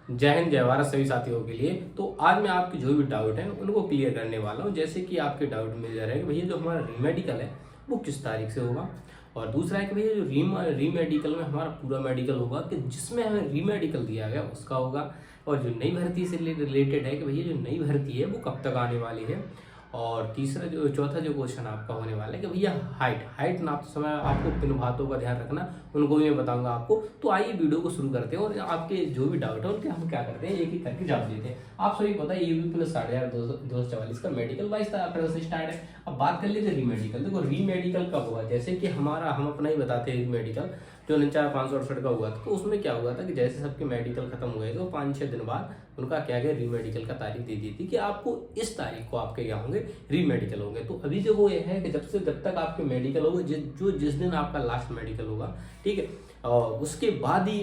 जय हिंद जय भारत सभी साथियों के लिए। तो आज मैं आपके जो भी डाउट हैं उनको क्लियर करने वाला हूं। जैसे कि आपके डाउट में जा रहा है कि भैया जो हमारा रीमेडिकल है वो किस तारीख से होगा, और दूसरा है कि भैया जो रीमेडिकल में हमारा पूरा मेडिकल होगा कि जिसमें हमें रीमेडिकल दिया गया उसका होगा, और जो नई भर्ती से रिलेटेड है कि भैया जो नई भर्ती है वो कब तक आने वाली है। और तीसरा जो चौथा जो क्वेश्चन आपका होने वाला है कि भैया हाइट नापते समय आपको किन बातों का ध्यान रखना, उनको भी मैं बताऊंगा आपको। तो आइए वीडियो को शुरू करते हैं और आपके जो भी डाउट है उनके हम क्या करते हैं एक एक करके जवाब देते हैं। आप सभी पता है यूपी प्लस 8,244 का मेडिकल 22 अप्रैल से स्टार्ट है। अब बात कर लेते हैं रीमेडिकल। देखो रीमेडिकल कब हुआ, जैसे कि हम अपना ही बताते हैं। रीमेडिकल जो 49,568 का हुआ था, तो उसमें क्या हुआ था कि जैसे सबके मेडिकल खत्म हुए तो 5-6 दिन बाद उनका क्या गया रीमेडिकल का तारीख दे दी थी कि आपको इस तारीख को आपके क्या होंगे रीमेडिकल होंगे। तो अभी जो वो ये है कि जब तक आपके मेडिकल होगा, जिस दिन आपका लास्ट मेडिकल होगा, ठीक है, और उसके बाद ही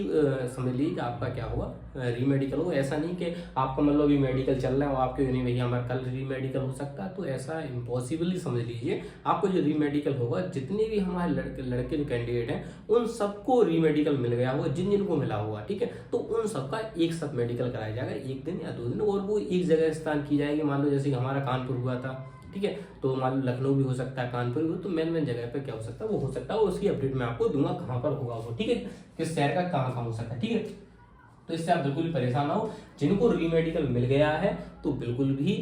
समझ लीजिए कि आपका क्या होगा रीमेडिकल होगा। ऐसा नहीं कि आपका मतलब अभी मेडिकल चल रहा है और आपके नहीं भैया हमारा कल रीमेडिकल हो सकता है, तो ऐसा इम्पॉसिबल ही समझ लीजिए। आपको जो रीमेडिकल होगा, जितने भी हमारे लड़के जो कैंडिडेट हैं उन सबको रीमेडिकल मिल गया होगा, जिन जिनको मिला हुआ, ठीक है, तो उन सबका एक साथ मेडिकल कराया जाएगा, एक दिन या 2 दिन, और वो एक जगह स्थान की जाएगी। मान लो जैसे कि हमारा कानपुर हुआ था, ठीक है, तो मान लो लखनऊ भी हो सकता है, कानपुर भी हो, तो मेन जगह पे क्या हो सकता है वो हो सकता है, और उसकी अपडेट मैं आपको दूंगा कहाँ पर होगा वो, ठीक है, किस शहर का कहाँ हो सकता है, ठीक है। तो इससे आप बिल्कुल भी परेशान ना हो। जिनको रीमेडिकल मिल गया है तो बिल्कुल भी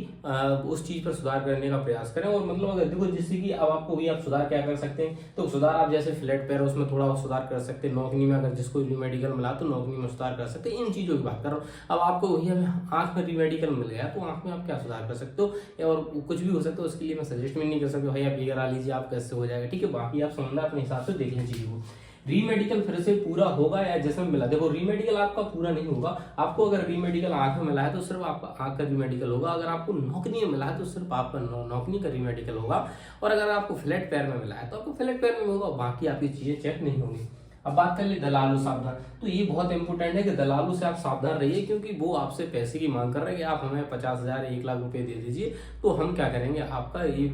उस चीज पर सुधार करने का प्रयास करें। और मतलब अगर देखो जिससे कि अब आपको भी आप सुधार क्या कर सकते हैं, तो सुधार आप जैसे फ्लैट पैर उसमें थोड़ा सुधार कर सकते हैं। नौकरी में अगर जिसको रीमेडिकल मिला तो नौकरी में सुधार कर सकते हैं। इन चीजों की बात करो। अब आपको वही आंख में रीमेडिकल मिल गया तो आंख में आप क्या सुधार कर सकते हो, और कुछ भी हो सकता है, उसके लिए मैं सजेस्ट भी नहीं कर सकता भाई आप ये करा लीजिए, आप कैसे हो जाएगा, ठीक है। बाकी आप समझना अपने हिसाब से देख लीजिए वो रीमेडिकल फिर से पूरा होगा या जैसे मिला। देखो रीमेडिकल आपका पूरा नहीं होगा। आपको अगर रीमेडिकल आंख में मिला है तो सिर्फ आपका आंख का रीमेडिकल होगा। अगर आपको नौकरी में मिला है तो सिर्फ आपका नौकरी का रीमेडिकल होगा। और अगर आपको फ्लैट पैर में मिला है तो आपको फ्लैट पैर में होगा, बाकी आपकी चीजें चेक नहीं होंगी। अब बात कर ले दलालू सावधान, तो ये बहुत इंपॉर्टेंट है कि दलालू से आप सावधान रहिए, क्योंकि वो आपसे पैसे की मांग कर रहे हैं कि आप हमें 50,000 1 लाख रुपए दे दीजिए तो हम क्या करेंगे आपका ये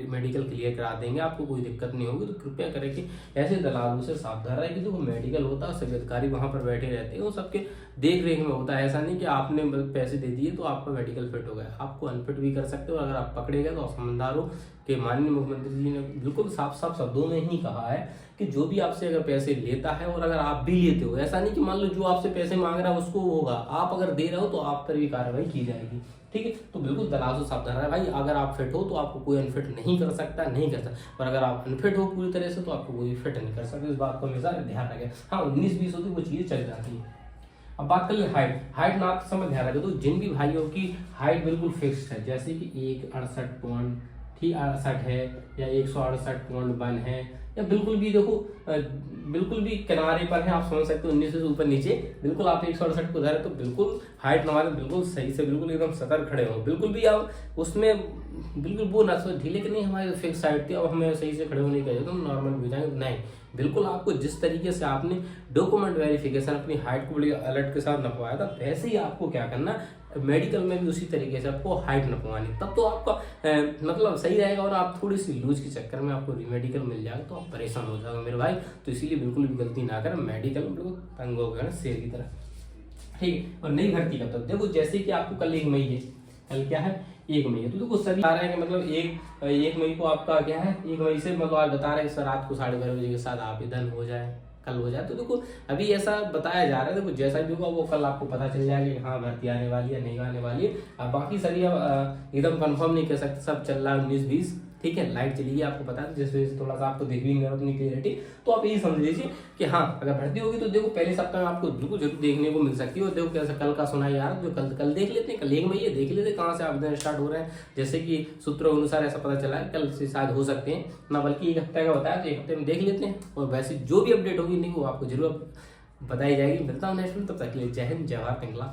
मेडिकल क्लियर करा देंगे, आपको कोई दिक्कत नहीं होगी। तो कृपया करें कि ऐसे दलालू से सावधान रहे कि जो मेडिकल होता है सभी अधिकारी वहां पर बैठे रहते हैं, वो सबके देख रेख में होता है। ऐसा नहीं कि आपने पैसे दे दिए तो आपका मेडिकल फिट हो गया, आपको अनफिट भी कर सकते हो। अगर आप पकड़े गए तो आप समझदार हो कि माननीय मुख्यमंत्री जी ने बिल्कुल साफ साफ शब्दों में ही कहा है कि जो भी आपसे अगर पैसे लेता है और अगर आप भी लेते हो, ऐसा नहीं कि मान लो जो आपसे पैसे मांग रहा है उसको होगा, आप अगर दे रहे हो तो आप पर भी कार्रवाई की जाएगी, ठीक है। तो बिल्कुल दलाल से सावधान रहे भाई। अगर आप फिट हो तो आपको कोई अनफिट नहीं कर सकता, नहीं कर सकता, और अगर आप अनफिट हो पूरी तरह से तो आपको कोई फिट नहीं कर सकता। इस बात को हमेशा ध्यान रखें। हाँ 19-20 होती वो चीजें चल जाती है। अब बात कर ले हाइट नापते समय ध्यान रखें। तो जिन भी भाइयों की हाइट बिल्कुल फिक्स्ड है, जैसे कि 168 है या 168.1 है, या बिल्कुल भी देखो बिल्कुल भी किनारे पर है, आप समझ सकते हो 19 से ऊपर नीचे, बिल्कुल आप 168 को धरे तो बिल्कुल हाइट नवाले बिल्कुल सही से बिल्कुल एकदम सतर्क खड़े हो। बिल्कुल भी आप उसमें बिल्कुल वो ना सोच ढीले कि नहीं हमारी फिक्स हाइट थी अब हमें सही से खड़े होने का तो नॉर्मल भी जाएंगे, नहीं। बिल्कुल आपको जिस तरीके से आपने डॉक्यूमेंट वेरिफिकेशन अपनी हाइट को बड़ी अलर्ट के साथ नपवाया था, वैसे ही आपको क्या करना मेडिकल में भी उसी तरीके से आपको हाइट नपवानी, तब तो आपका मतलब सही रहेगा। और आप थोड़ी सी लूज के चक्कर में आपको रीमेडिकल मिल जाएगा तो आप परेशान हो जाओगे मेरे भाई। तो इसीलिए बिल्कुल भी गलती ना करें, मेडिकल में बिल्कुल तंग हो गया ना शेर की तरह, ठीक है। और नई भर्ती कब तक, देखो जैसे कि आपको कल 1 मई है, कल क्या है 1 मई है, तो देखो सभी आ रहे हैं कि मतलब 1 मई को आपका क्या है 1 मई से मतलब आज बता रहे हैं सर रात को 12:30 बजे के साथ आवेदन हो जाए, कल हो जाए। तो देखो अभी ऐसा बताया जा रहा है, देखो जैसा भी होगा वो कल आपको पता चल जाएगा कि हाँ भर्ती आने वाली है नहीं आने वाली है। अब बाकी सभी अब एकदम कंफर्म नहीं कर सकते, सब चल रहा है 19-20, ठीक है। लाइट चली गई आपको पता है, जिस वजह से थोड़ा सा आपको देख भी नहीं रहा उतनी क्लियरिटी। तो आप यही समझ लीजिए कि हाँ अगर भर्ती होगी तो देखो पहले सप्ताह में आपको बिल्कुल जरूर देखने को मिल सकती है। और देखो कैसा कल का सुना यार, जो कल देख लेते हैं, कल 1 मई है, देख लेते हैं कहाँ से आवेदन स्टार्ट हो रहे हैं। जैसे कि सूत्रों अनुसार ऐसा पता चला है कल से शायद हो सकते हैं ना, बल्कि 1 हफ्ते का बताया तो 1 हफ्ते में देख लेते हैं। और वैसे जो भी अपडेट होगी नहीं वो आपको जरूर बताई जाएगी। मिलता हूँ नेक्स्ट में, तब तक के लिए जय हिंद जय भारत।